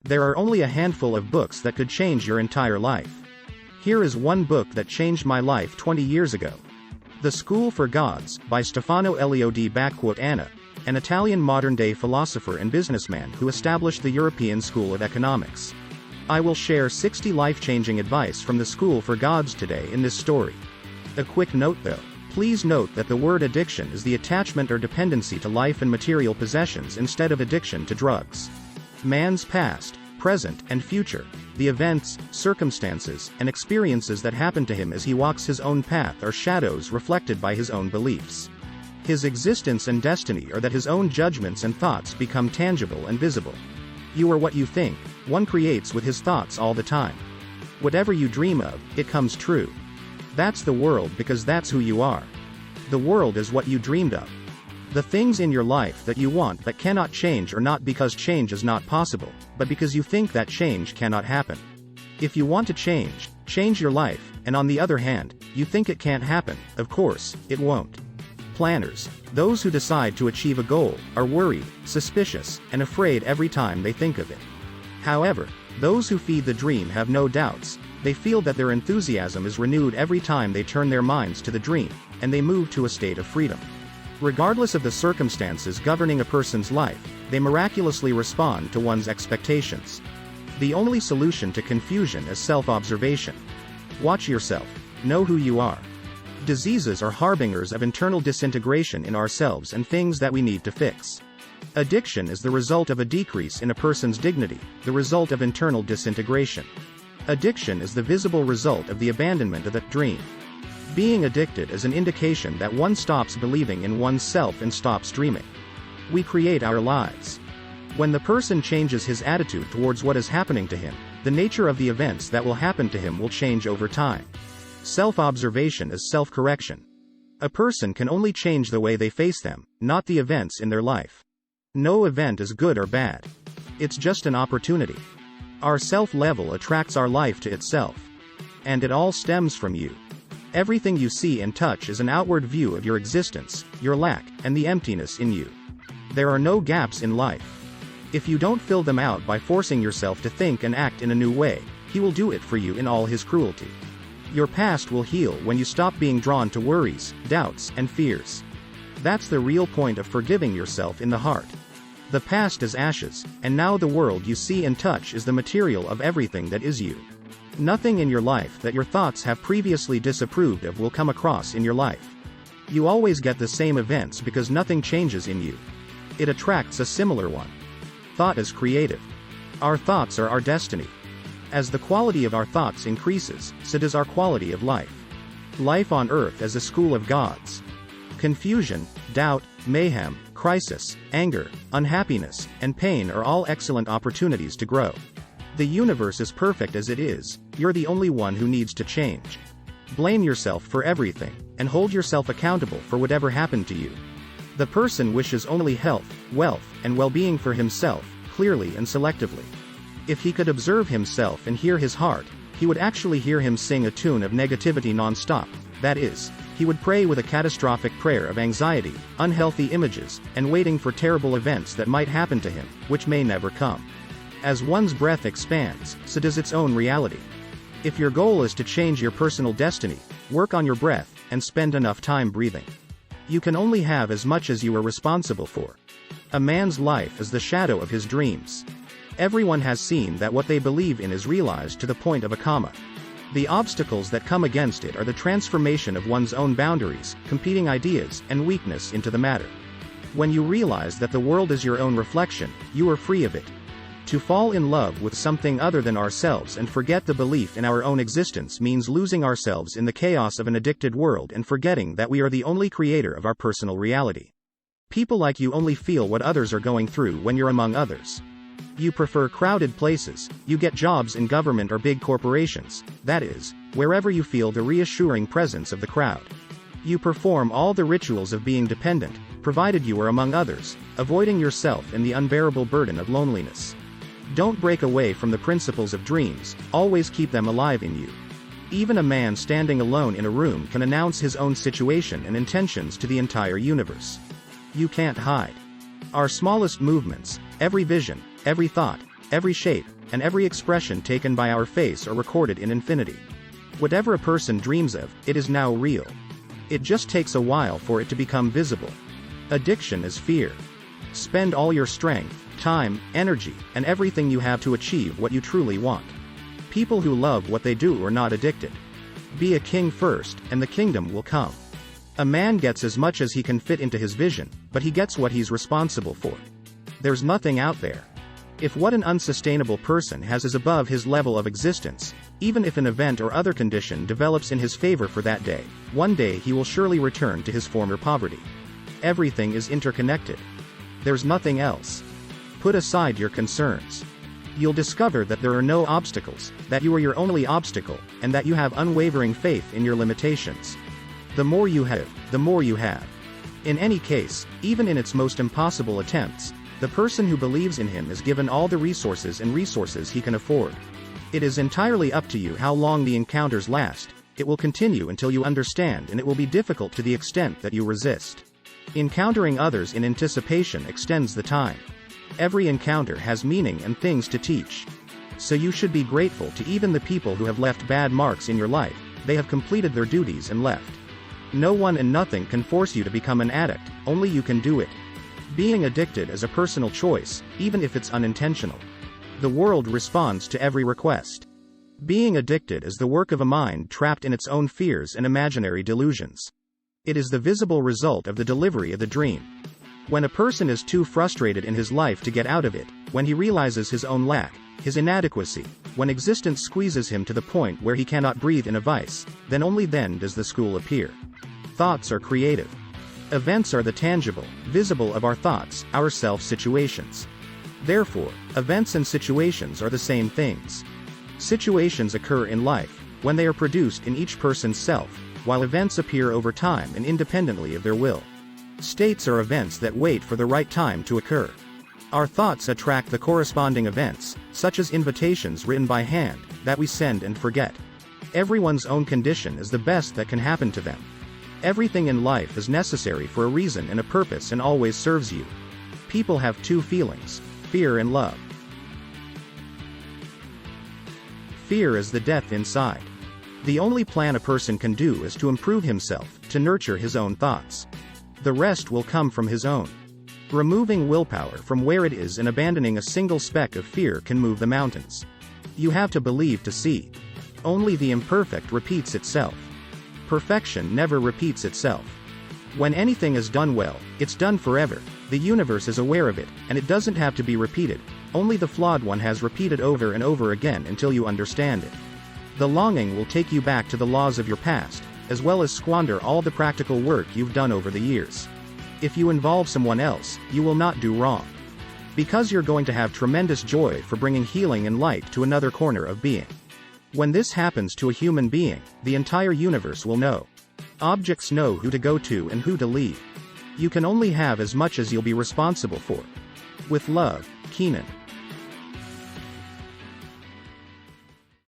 There are only a handful of books that could change your entire life. Here is one book that changed my life 20 years ago. The School for Gods, by Stefano Elio di Anna, an Italian modern-day philosopher and businessman who established the European School of Economics. I will share 60 life-changing advice from the School for Gods today in this story. A quick note though. Please note that the word addiction is the attachment or dependency to life and material possessions instead of addiction to drugs. Man's past, present, and future, the events, circumstances, and experiences that happen to him as he walks his own path are shadows reflected by his own beliefs. His existence and destiny are that his own judgments and thoughts become tangible and visible. You are what you think, one creates with his thoughts all the time. Whatever you dream of, it comes true. That's the world because that's who you are. The world is what you dreamed of. The things in your life that you want that cannot change are not because change is not possible, but because you think that change cannot happen. If you want to change your life, and on the other hand, you think it can't happen, of course, it won't. Planners, those who decide to achieve a goal, are worried, suspicious, and afraid every time they think of it. However, those who feed the dream have no doubts. They feel that their enthusiasm is renewed every time they turn their minds to the dream, and they move to a state of freedom. Regardless of the circumstances governing a person's life, they miraculously respond to one's expectations. The only solution to confusion is self-observation. Watch yourself. Know who you are. Diseases are harbingers of internal disintegration in ourselves and things that we need to fix. Addiction is the result of a decrease in a person's dignity, the result of internal disintegration. Addiction is the visible result of the abandonment of that dream. Being addicted is an indication that one stops believing in oneself and stops dreaming. We create our lives. When the person changes his attitude towards what is happening to him, the nature of the events that will happen to him will change over time. Self-observation is self-correction. A person can only change the way they face them, not the events in their life. No event is good or bad. It's just an opportunity. Our self-level attracts our life to itself. And it all stems from you. Everything you see and touch is an outward view of your existence, your lack, and the emptiness in you. There are no gaps in life. If you don't fill them out by forcing yourself to think and act in a new way, he will do it for you in all his cruelty. Your past will heal when you stop being drawn to worries, doubts, and fears. That's the real point of forgiving yourself in the heart. The past is ashes, and now the world you see and touch is the material of everything that is you. Nothing in your life that your thoughts have previously disapproved of will come across in your life. You always get the same events because nothing changes in you. It attracts a similar one. Thought is creative. Our thoughts are our destiny. As the quality of our thoughts increases, so does our quality of life. Life on earth as a school of gods. Confusion, doubt, mayhem, crisis, anger, unhappiness, and pain are all excellent opportunities to grow. The universe is perfect as it is, you're the only one who needs to change. Blame yourself for everything, and hold yourself accountable for whatever happened to you. The person wishes only health, wealth, and well-being for himself, clearly and selectively. If he could observe himself and hear his heart, he would actually hear him sing a tune of negativity non-stop. That is, he would pray with a catastrophic prayer of anxiety, unhealthy images, and waiting for terrible events that might happen to him, which may never come. As one's breath expands, so does its own reality. If your goal is to change your personal destiny, work on your breath, and spend enough time breathing. You can only have as much as you are responsible for. A man's life is the shadow of his dreams. Everyone has seen that what they believe in is realized to the point of a comma. The obstacles that come against it are the transformation of one's own boundaries, competing ideas, and weakness into the matter. When you realize that the world is your own reflection, you are free of it. To fall in love with something other than ourselves and forget the belief in our own existence means losing ourselves in the chaos of an addicted world and forgetting that we are the only creator of our personal reality. People like you only feel what others are going through when you're among others. You prefer crowded places, you get jobs in government or big corporations, that is, wherever you feel the reassuring presence of the crowd. You perform all the rituals of being dependent, provided you are among others, avoiding yourself in the unbearable burden of loneliness. Don't break away from the principles of dreams, always keep them alive in you. Even a man standing alone in a room can announce his own situation and intentions to the entire universe. You can't hide. Our smallest movements, every vision, every thought, every shape, and every expression taken by our face are recorded in infinity. Whatever a person dreams of, it is now real. It just takes a while for it to become visible. Addiction is fear. Spend all your strength, time, energy, and everything you have to achieve what you truly want. People who love what they do are not addicted. Be a king first, and the kingdom will come. A man gets as much as he can fit into his vision, but he gets what he's responsible for. There's nothing out there. If what an unsustainable person has is above his level of existence, even if an event or other condition develops in his favor for that day, one day he will surely return to his former poverty. Everything is interconnected. There's nothing else. Put aside your concerns. You'll discover that there are no obstacles, that you are your only obstacle, and that you have unwavering faith in your limitations. The more you have, the more you have. In any case, even in its most impossible attempts, the person who believes in him is given all the resources he can afford. It is entirely up to you how long the encounters last. It will continue until you understand, and it will be difficult to the extent that you resist. Encountering others in anticipation extends the time. Every encounter has meaning and things to teach. So you should be grateful to even the people who have left bad marks in your life. They have completed their duties and left. No one and nothing can force you to become an addict, only you can do it. Being addicted is a personal choice, even if it's unintentional. The world responds to every request. Being addicted is the work of a mind trapped in its own fears and imaginary delusions. It is the visible result of the delivery of the dream. When a person is too frustrated in his life to get out of it, when he realizes his own lack, his inadequacy, when existence squeezes him to the point where he cannot breathe in a vice, then only then does the school appear. Thoughts are creative. Events are the tangible, visible of our thoughts, our self-situations. Therefore, events and situations are the same things. Situations occur in life, when they are produced in each person's self, while events appear over time and independently of their will. States are events that wait for the right time to occur. Our thoughts attract the corresponding events, such as invitations written by hand, that we send and forget. Everyone's own condition is the best that can happen to them. Everything in life is necessary for a reason and a purpose and always serves you. People have two feelings: fear and love. Fear is the death inside. The only plan a person can do is to improve himself, to nurture his own thoughts. The rest will come from his own. Removing willpower from where it is and abandoning a single speck of fear can move the mountains. You have to believe to see. Only the imperfect repeats itself. Perfection never repeats itself. When anything is done well, it's done forever. The universe is aware of it, and it doesn't have to be repeated. Only the flawed one has repeated over and over again until you understand it. The longing will take you back to the laws of your past, as well as squander all the practical work you've done over the years. If you involve someone else, you will not do wrong. Because you're going to have tremendous joy for bringing healing and light to another corner of being. When this happens to a human being, the entire universe will know. Objects know who to go to and who to leave. You can only have as much as you'll be responsible for. With love, Keenan.